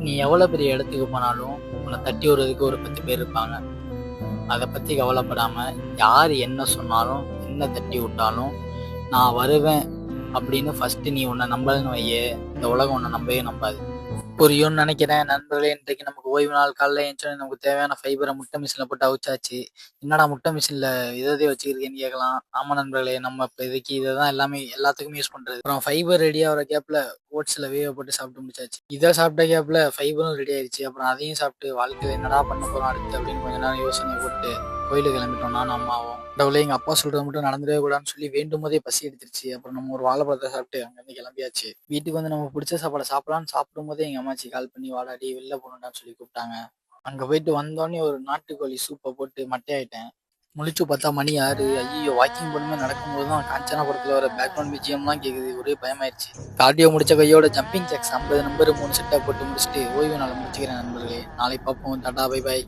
நீ எவ்வளோ பெரிய இடத்துக்கு போனாலும் உன்னை தட்டி விடுறதுக்கு ஒரு 10 பேர் இருப்பாங்க. அதை பற்றி கவலைப்படாமல் யார் என்ன சொன்னாலும் என்ன தட்டி விட்டாலும் நான் வருவேன் அப்படின்னு ஃபஸ்ட்டு நீ உன்னை நம்பலன்னு வையே, இந்த உலகம் உன்னை நம்பவே நம்பாது. புரியும்னு நினைக்கிறேன் நண்பர்களே. இன்றைக்கு நமக்கு ஓய்வு நாள். காலைல எழுந்திரிச்சோடனே நமக்கு தேவையான ஃபைபரை முட்டை மிஷினில் போட்டு அவிச்சாச்சு. என்னடா முட்டை மிஷினில் இதே வச்சுருக்கேன்னு கேட்கலாம். ஆமாம் நண்பர்களே, நம்ம இப்போ இதுக்கு இதை தான் எல்லாத்துக்குமே யூஸ் பண்ணுறது. அப்புறம் ஃபைபர் ரெடி ஆகிற கேப்பில் ஓட்ஸில் வேக போட்டு சாப்பிட்டு முடிச்சாச்சு. இதை சாப்பிட்ட கேப்பில் ஃபைபரும் ரெடி ஆயிடுச்சு. அப்புறம் அதையும் சாப்பிட்டு வாழ்க்கையில் என்னடா பண்ண போகிறோம் அடுத்து அப்படின்னு கொஞ்ச நேரம் யோசனை போட்டு கோயிலுக்கு கிளம்பிட்டோம். நானும் அம்மாவும். கடவுளே, எங்கள் அப்பா சொல்கிறது மட்டும் நடந்துடவே கூடாதுன்னு சொல்லி வேண்டும் போதே பசி எடுத்துருச்சு. அப்புறம் நம்ம ஒரு வாழைப்பழத்தை சாப்பிட்டு அங்கேருந்து கிளம்பியாச்சு. வீட்டுக்கு வந்து நம்ம பிடிச்ச சாப்பாடை சாப்பிடலான்னு சாப்பிடும் போதே எங்கள் அம்மாச்சி கால் பண்ணி வாடாடி வெளில போகணும்டான்னு சொல்லி கூப்பிட்டாங்க. அங்கே போயிட்டு வந்தோடனே ஒரு நாட்டுக்கோழி சூப்பை போட்டு மட்டையாயிட்டேன். முழிச்சு பார்த்தா மணி 6. ஐயோ, வாக்கிங் பண்ணும்போது நடக்கும்போது தான் காஞ்சனா படத்தில் வர பேக்ரவுண்ட் பிஜிஎம்லாம் கேட்குது. ஒரே பயமாயிடுச்சு. கார்டியோ முடிச்ச கையோட ஜம்பிங் ஜாக்ஸ் 50 நம்பர் 3 செட்டாக போட்டு முடிச்சுட்டு ஓய்வு நாளை முடிச்சுக்கிறேன் நண்பர்களே. நாளை பார்ப்போம். Tata, bye bye.